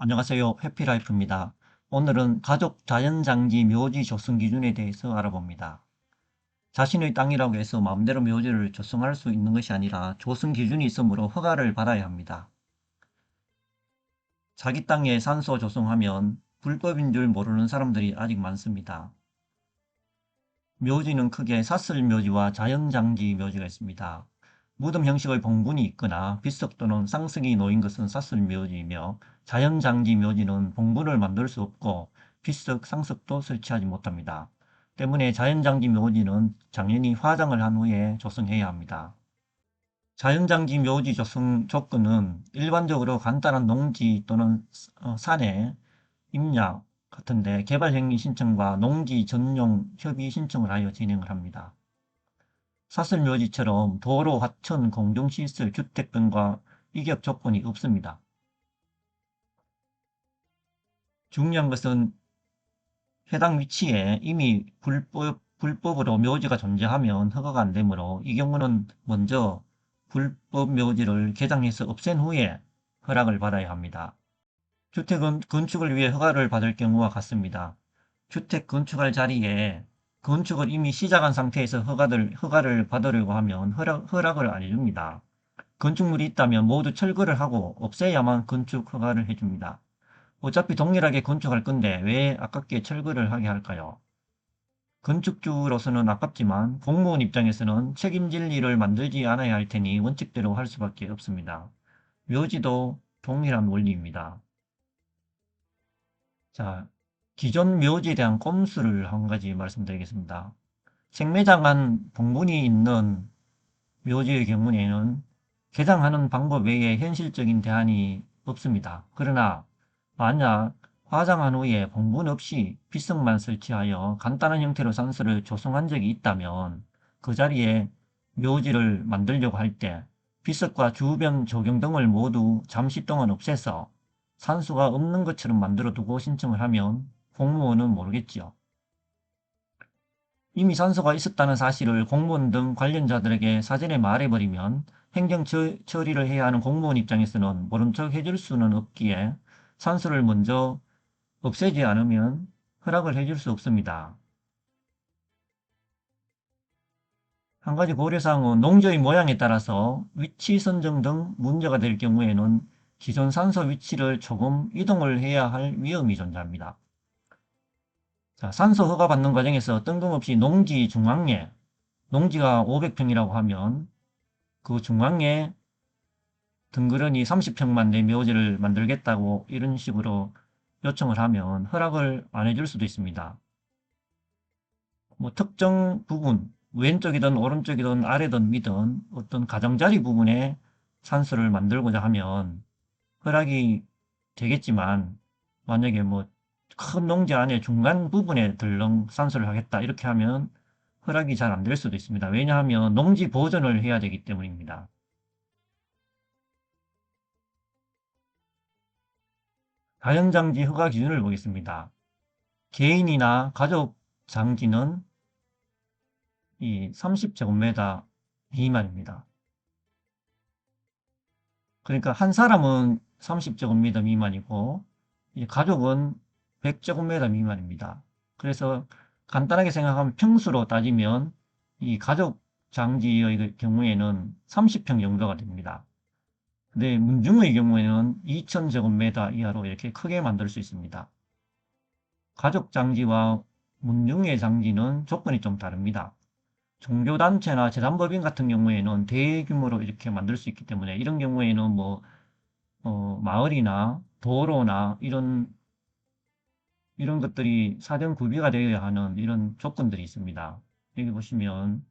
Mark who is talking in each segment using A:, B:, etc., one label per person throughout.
A: 안녕하세요. 해피라이프입니다. 오늘은 가족 자연장지 묘지 조성 기준에 대해서 알아봅니다. 자신의 땅이라고 해서 마음대로 묘지를 조성할 수 있는 것이 아니라 조성 기준이 있으므로 허가를 받아야 합니다. 자기 땅에 산소 조성하면 불법인 줄 모르는 사람들이 아직 많습니다. 묘지는 크게 사슬묘지와 자연장지 묘지가 있습니다. 무덤 형식의 봉분이 있거나 비석 또는 쌍석이 놓인 것은 사슬묘지이며 자연장지 묘지는 봉분을 만들 수 없고 비석, 쌍석도 설치하지 못합니다. 때문에 자연장지 묘지는 당연히 화장을 한 후에 조성해야 합니다. 자연장지 묘지 조성 조건은 일반적으로 간단한 농지 또는 산에 임야 같은데 개발행위 신청과 농지 전용 협의 신청을 하여 진행을 합니다. 사슬묘지처럼 도로, 하천, 공중시설, 주택 등과 이격 조건이 없습니다. 중요한 것은 해당 위치에 이미 불법으로 묘지가 존재하면 허가가 안 되므로 이 경우는 먼저 불법 묘지를 개장해서 없앤 후에 허락을 받아야 합니다. 주택은 건축을 위해 허가를 받을 경우와 같습니다. 주택 건축할 자리에 건축을 이미 시작한 상태에서 허가를 받으려고 하면 허락을 안 해줍니다. 건축물이 있다면 모두 철거를 하고 없애야만 건축 허가를 해줍니다. 어차피 동일하게 건축할 건데 왜 아깝게 철거를 하게 할까요? 건축주로서는 아깝지만 공무원 입장에서는 책임질 일을 만들지 않아야 할 테니 원칙대로 할 수밖에 없습니다. 묘지도 동일한 원리입니다. 자, 기존 묘지에 대한 꼼수를 한 가지 말씀드리겠습니다. 생매장한 봉분이 있는 묘지의 경우에는 개장하는 방법 외에 현실적인 대안이 없습니다. 그러나 만약 화장한 후에 봉분 없이 비석만 설치하여 간단한 형태로 산소를 조성한 적이 있다면 그 자리에 묘지를 만들려고 할 때 비석과 주변 조경 등을 모두 잠시 동안 없애서 산소가 없는 것처럼 만들어 두고 신청을 하면 공무원은 모르겠지요. 이미 산소가 있었다는 사실을 공무원 등 관련자들에게 사전에 말해버리면 행정 처리를 해야 하는 공무원 입장에서는 모른 척 해줄 수는 없기에 산소를 먼저 없애지 않으면 허락을 해줄 수 없습니다. 한 가지 고려사항은 농지의 모양에 따라서 위치 선정 등 문제가 될 경우에는 기존 산소 위치를 조금 이동을 해야 할 위험이 존재합니다. 자, 산소 허가 받는 과정에서 뜬금없이 농지 중앙에 농지가 500평이라고 하면 그 중앙에 덩그러니 30평만 내 묘지를 만들겠다고 이런 식으로 요청을 하면 허락을 안 해줄 수도 있습니다. 뭐 특정 부분, 왼쪽이든 오른쪽이든 아래든 위든 어떤 가장자리 부분에 산소를 만들고자 하면 허락이 되겠지만 만약에 뭐 큰 농지 안에 중간 부분에 덜렁 산소를 하겠다 이렇게 하면 허락이 잘 안 될 수도 있습니다. 왜냐하면 농지 보존을 해야 되기 때문입니다. 자연장지 허가 기준을 보겠습니다. 개인이나 가족 장지는 이 30제곱미터 미만입니다. 그러니까 한 사람은 30제곱미터 미만이고 가족은 100제곱미터 미만입니다. 그래서 간단하게 생각하면 평수로 따지면 이 가족 장지의 경우에는 30평 정도가 됩니다. 근데 문중의 경우에는 2000제곱미터 이하로 이렇게 크게 만들 수 있습니다. 가족 장지와 문중의 장지는 조건이 좀 다릅니다. 종교단체나 재단법인 같은 경우에는 대규모로 이렇게 만들 수 있기 때문에 이런 경우에는 뭐 마을이나 도로나 이런 것들이 사전 구비가 되어야 하는 이런 조건들이 있습니다. 여기 보시면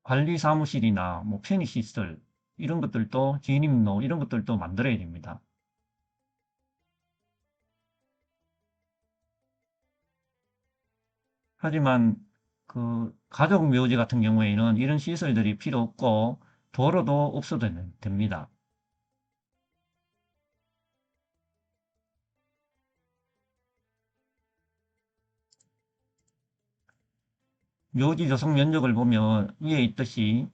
A: 관리사무실이나 뭐 편의시설 이런 것들도 진입로 이런 것들도 만들어야 됩니다. 하지만 그 가족 묘지 같은 경우에는 이런 시설들이 필요 없고 도로도 없어도 됩니다. 묘지 조성 면적을 보면 위에 있듯이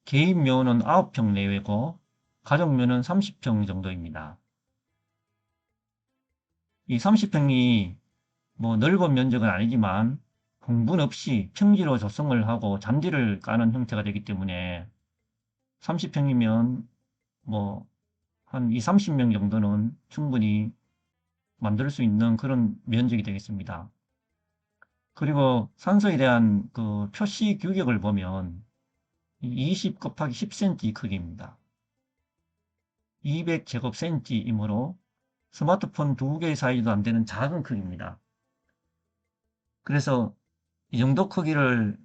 A: 개인 묘는 9평 내외고 가족면은 30평 정도입니다. 이 30평이 뭐 넓은 면적은 아니지만 공분 없이 평지로 조성을 하고 잔디를 까는 형태가 되기 때문에 30평이면 뭐 한 2, 30명 정도는 충분히 만들 수 있는 그런 면적이 되겠습니다. 그리고 산소에 대한 그 표시 규격을 보면 20 곱하기 10cm 크기입니다. 200제곱센치이므로 스마트폰 2개 사이즈도 안 되는 작은 크기입니다. 그래서 이 정도 크기를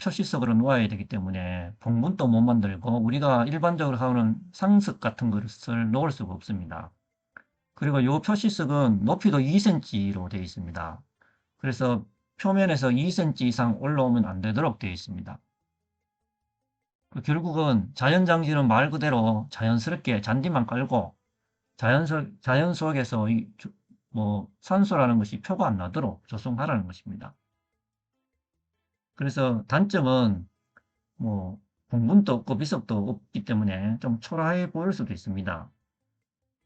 A: 표시석으로 놓아야 되기 때문에 봉분도 못 만들고 우리가 일반적으로 하는 상석 같은 것을 놓을 수가 없습니다. 그리고 이 표시석은 높이도 2cm로 되어 있습니다. 그래서 표면에서 2cm 이상 올라오면 안 되도록 되어 있습니다. 결국은 자연장지는 말 그대로 자연스럽게 잔디만 깔고 자연 속에서 산소라는 것이 표가 안 나도록 조성하라는 것입니다. 그래서 단점은 뭐 공분도 없고 미습도 없기 때문에 좀 초라해 보일 수도 있습니다.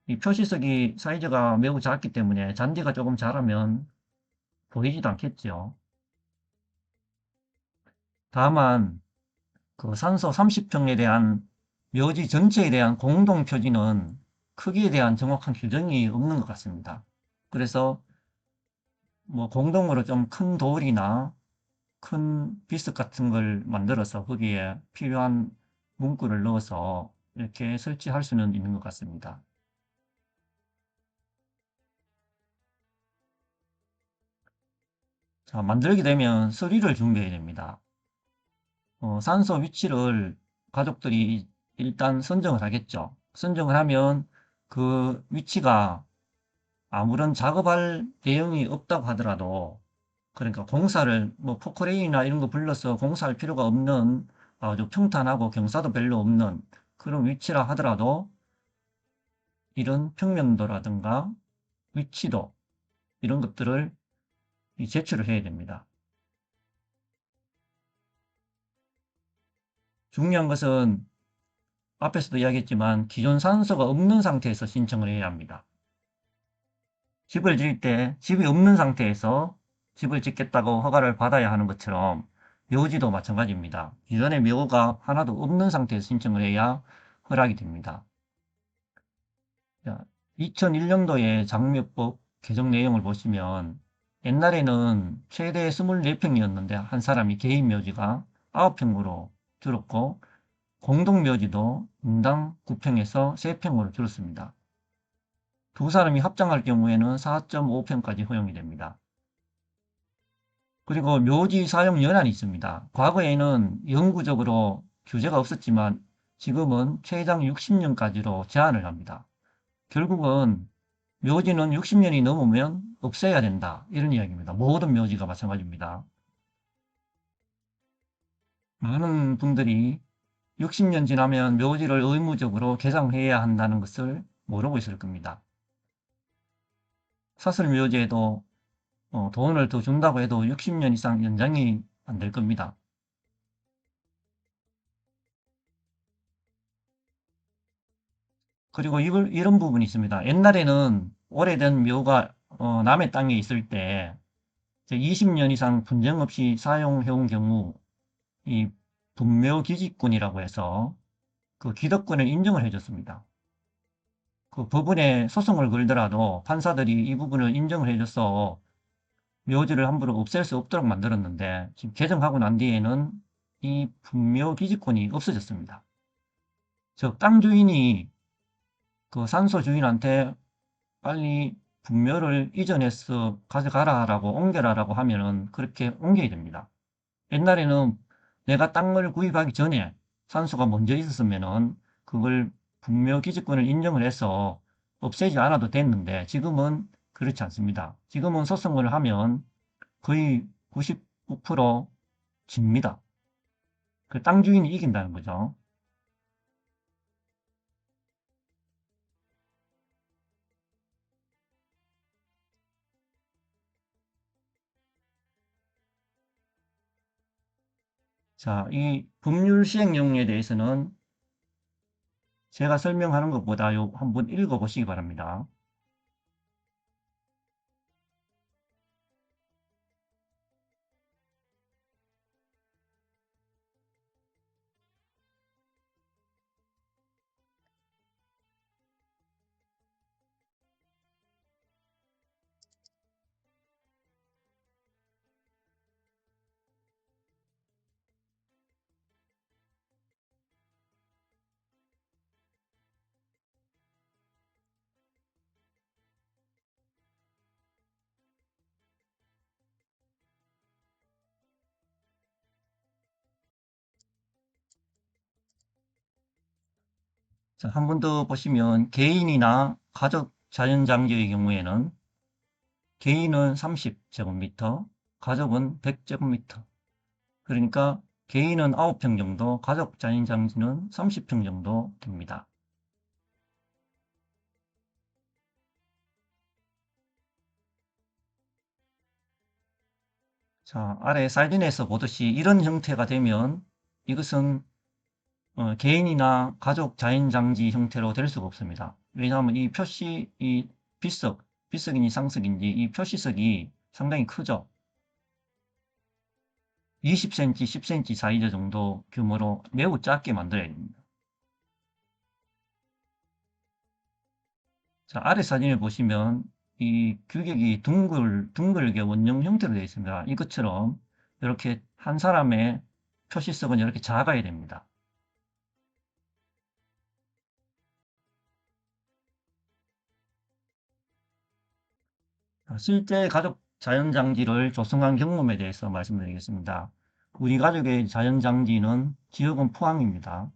A: 이 표시석이 사이즈가 매우 작기 때문에 잔디가 조금 자라면 보이지도 않겠죠. 다만 그 산소 30평에 대한 묘지 전체에 대한 공동 표지는 크기에 대한 정확한 규정이 없는 것 같습니다. 그래서 뭐 공동으로 좀 큰 돌이나 큰 비석 같은 걸 만들어서 거기에 필요한 문구를 넣어서 이렇게 설치할 수는 있는 것 같습니다. 자, 만들게 되면 서류를 준비해야 됩니다. 산소 위치를 가족들이 일단 선정을 하겠죠. 선정을 하면 그 위치가 아무런 작업할 내용이 없다고 하더라도, 그러니까 공사를 뭐 포크레인이나 이런 거 불러서 공사할 필요가 없는, 아주 평탄하고 경사도 별로 없는 그런 위치라 하더라도 이런 평면도라든가 위치도 이런 것들을 제출을 해야 됩니다. 중요한 것은 앞에서도 이야기했지만 기존 산소가 없는 상태에서 신청을 해야 합니다. 집을 지을 때 집이 없는 상태에서 집을 짓겠다고 허가를 받아야 하는 것처럼 묘지도 마찬가지입니다. 기존에 묘가 하나도 없는 상태에서 신청을 해야 허락이 됩니다. 2001년도에 장묘법 개정 내용을 보시면 옛날에는 최대 24평이었는데 한 사람이 개인 묘지가 9평으로 줄었고 공동묘지도 인당 9평에서 3평으로 줄었습니다. 두 사람이 합장할 경우에는 4.5평까지 허용이 됩니다. 그리고 묘지 사용 연한이 있습니다. 과거에는 영구적으로 규제가 없었지만 지금은 최장 60년까지로 제한을 합니다. 결국은 묘지는 60년이 넘으면 없애야 된다, 이런 이야기입니다. 모든 묘지가 마찬가지입니다. 많은 분들이 60년 지나면 묘지를 의무적으로 개장해야 한다는 것을 모르고 있을 겁니다. 사설묘지에도 돈을 더 준다고 해도 60년 이상 연장이 안 될 겁니다. 그리고 이런 부분이 있습니다. 옛날에는 오래된 묘가 남의 땅에 있을 때 20년 이상 분쟁 없이 사용해온 경우 이 분묘기지권이라고 해서 그 기득권을 인정을 해줬습니다. 그 법원에 소송을 걸더라도 판사들이 이 부분을 인정을 해줘서 묘지를 함부로 없앨 수 없도록 만들었는데 지금 개정하고 난 뒤에는 이 분묘기지권이 없어졌습니다. 즉 땅 주인이 그 산소 주인한테 빨리 분묘를 이전해서 가져가라라고 옮겨라라고 하면은 그렇게 옮겨야 됩니다. 옛날에는 내가 땅을 구입하기 전에 산소가 먼저 있었으면은 그걸 분묘 기지권을 인정을 해서 없애지 않아도 됐는데 지금은 그렇지 않습니다. 지금은 소송을 하면 거의 99% 집니다. 그 땅 주인이 이긴다는 거죠. 자, 이 법률 시행령에 대해서는 제가 설명하는 것보다 요 한번 읽어보시기 바랍니다. 자, 한 번 더 보시면 개인이나 가족 자연장지의 경우에는 개인은 30제곱미터, 가족은 100제곱미터. 그러니까 개인은 9평 정도, 가족 자연장지는 30평 정도 됩니다. 자, 아래 사진에서 보듯이 이런 형태가 되면 이것은 개인이나 가족 자연장지 형태로 될 수가 없습니다. 왜냐하면 이 표시, 이 빗석인지 상석인지 이 표시석이 상당히 크죠. 20cm, 10cm 사이즈 정도 규모로 매우 작게 만들어야 됩니다. 자, 아래 사진을 보시면 이 규격이 둥글게 원형 형태로 되어 있습니다. 이것처럼 이렇게 한 사람의 표시석은 이렇게 작아야 됩니다. 실제 가족 자연장지를 조성한 경험에 대해서 말씀드리겠습니다. 우리 가족의 자연장지는 지역은 포항입니다.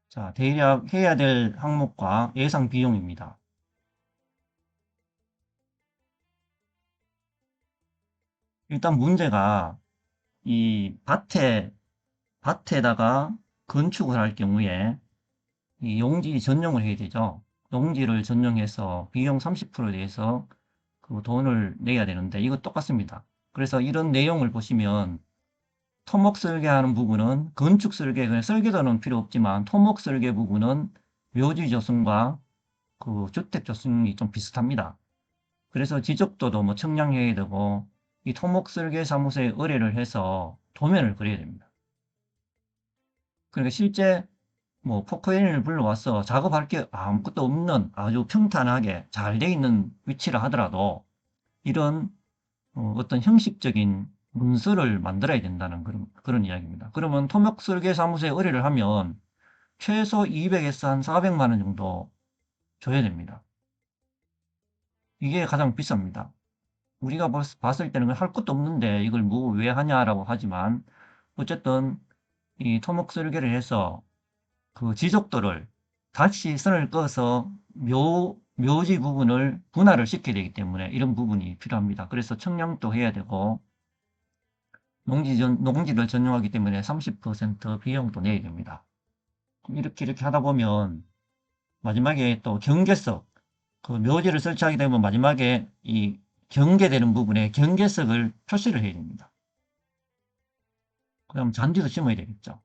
A: 자, 대략 해야 될 항목과 예상 비용입니다. 일단 문제가 이 밭에다가 건축을 할 경우에 이 용지 전용을 해야 되죠. 용지를 전용해서 비용 30%에 대해서 그 돈을 내야 되는데 이거 똑같습니다. 그래서 이런 내용을 보시면 토목 설계하는 부분은 건축 설계, 설계도는 필요 없지만 토목 설계 부분은 묘지 조성과 그 주택 조성이 좀 비슷합니다. 그래서 지적도도 뭐 청량해야 되고 이 토목 설계 사무소에 의뢰를 해서 도면을 그려야 됩니다. 그러니까 실제 뭐 포크레인을 불러와서 작업할 게 아무것도 없는 아주 평탄하게 잘 돼 있는 위치라 하더라도 이런 어떤 형식적인 문서를 만들어야 된다는 그런 이야기입니다. 그러면 토목설계사무소에 의뢰를 하면 최소 200에서 한 400만 원 정도 줘야 됩니다. 이게 가장 비쌉니다. 우리가 봤을 때는 할 것도 없는데 이걸 뭐 왜 하냐라고 하지만 어쨌든 이 토목설계를 해서 그 지적도를 다시 선을 그어서 묘지 부분을 분할을 시켜야 되기 때문에 이런 부분이 필요합니다. 그래서 청량도 해야 되고 농지를 전용하기 때문에 30% 비용도 내야 됩니다. 이렇게 하다 보면 마지막에 또 경계석, 그 묘지를 설치하게 되면 마지막에 이 경계되는 부분에 경계석을 표시를 해야 됩니다. 그럼 잔디도 심어야 되겠죠.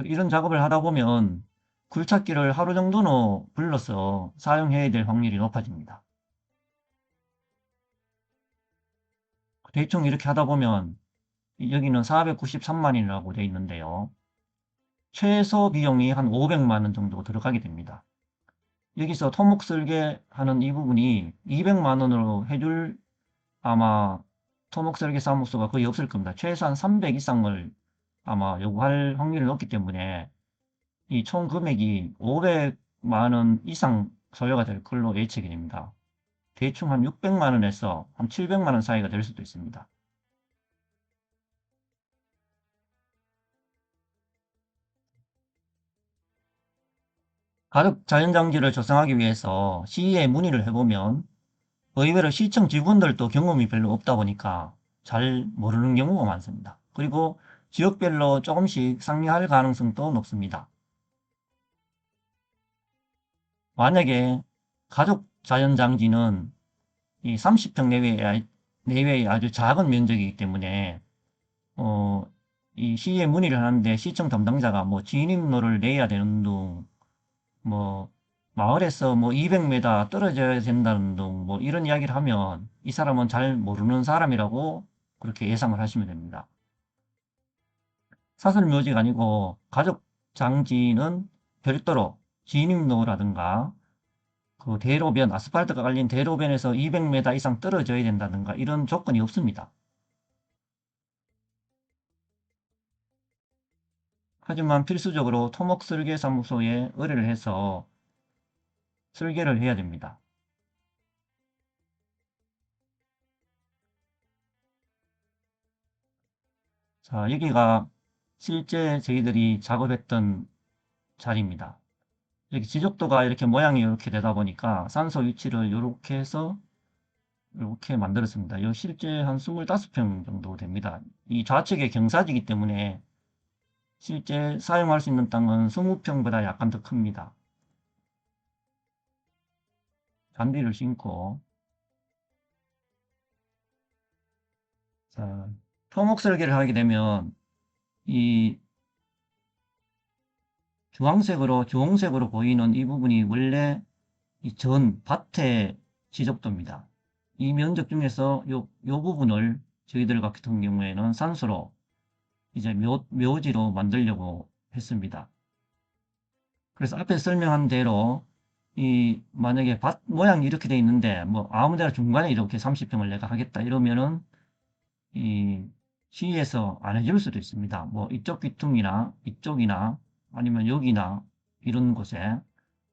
A: 이런 작업을 하다 보면 굴착기를 하루 정도는 불러서 사용해야 될 확률이 높아집니다. 대충 이렇게 하다 보면 여기는 493만원이라고 되어 있는데요. 최소 비용이 한 500만 원 정도 들어가게 됩니다. 여기서 토목 설계하는 이 부분이 200만 원으로 해줄 아마 토목 설계 사무소가 거의 없을 겁니다. 최소한 300 이상을 아마 요구할 확률이 높기 때문에 이 총 금액이 500만 원 이상 소요가 될 걸로 예측이 됩니다. 대충 한 600만 원에서 한 700만 원 사이가 될 수도 있습니다. 가족 자연장지를 조성하기 위해서 시의에 문의를 해보면 의외로 시청 직원들도 경험이 별로 없다 보니까 잘 모르는 경우가 많습니다. 그리고 지역별로 조금씩 상이할 가능성도 높습니다. 만약에 가족 자연장지는 이 30평 내외에 내외의 아주 작은 면적이기 때문에 어, 이 시에 문의를 하는데 시청 담당자가 뭐 진입로를 내야 되는 둥, 뭐 마을에서 뭐 200m 떨어져야 된다는 둥, 뭐 이런 이야기를 하면 이 사람은 잘 모르는 사람이라고 그렇게 예상을 하시면 됩니다. 사설묘지가 아니고 가족 장지는 별도로 진입로라든가 그 대로변, 아스팔트가 깔린 대로변에서 200m 이상 떨어져야 된다든가 이런 조건이 없습니다. 하지만 필수적으로 토목설계사무소에 의뢰를 해서 설계를 해야 됩니다. 자, 여기가 실제 저희들이 작업했던 자리입니다. 이렇게 지적도가 이렇게 모양이 이렇게 되다 보니까 산소 위치를 이렇게 해서 이렇게 만들었습니다. 이 실제 한 25평 정도 됩니다. 이 좌측에 경사지기 때문에 실제 사용할 수 있는 땅은 20평보다 약간 더 큽니다. 잔디를 심고, 자, 토목 설계를 하게 되면 이 주황색으로, 주홍색으로 보이는 이 부분이 원래 이 전 밭의 지적도입니다. 이 면적 중에서 요 부분을 저희들 같은 경우에는 산소로 이제 묘지로 만들려고 했습니다. 그래서 앞에 설명한 대로 이 만약에 밭 모양이 이렇게 돼 있는데 뭐 아무데나 중간에 이렇게 30평을 내가 하겠다 이러면은 이 시에서 안 해줄 수도 있습니다. 뭐 이쪽 귀퉁이나 이쪽이나 아니면 여기나 이런 곳에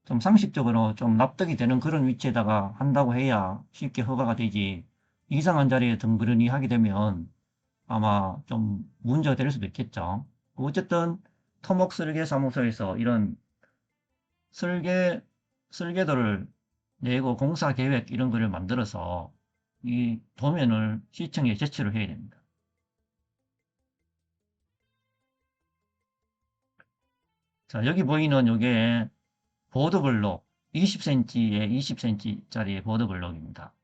A: 좀 상식적으로 좀 납득이 되는 그런 위치에다가 한다고 해야 쉽게 허가가 되지 이상한 자리에 덩그러니 하게 되면 아마 좀 문제가 될 수도 있겠죠. 어쨌든 토목설계사무소에서 이런 설계, 설계도를 내고 공사 계획 이런 거를 만들어서 이 도면을 시청에 제출을 해야 됩니다. 자, 여기 보이는 요게 보드블록 20cm에 20cm짜리 보드블록입니다.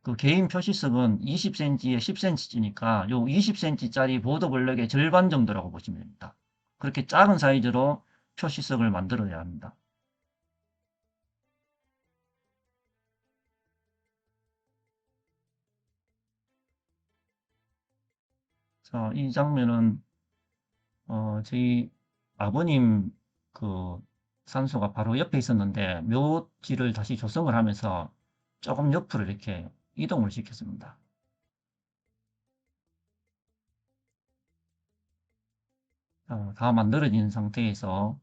A: 그 개인 표시석은 20cm에 10cm니까 요 20cm짜리 보드블록의 절반 정도라고 보시면 됩니다. 그렇게 작은 사이즈로 표시석을 만들어야 합니다. 자, 이 장면은 저희 아버님 그 산소가 바로 옆에 있었는데 묘지를 다시 조성을 하면서 조금 옆으로 이렇게 이동을 시켰습니다. 다 만들어진 상태에서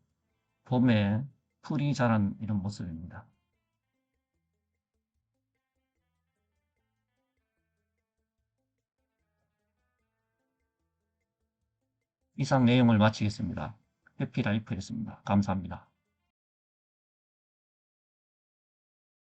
A: 봄에 풀이 자란 이런 모습입니다. 이상 내용을 마치겠습니다. 해피라이프였습니다. 감사합니다.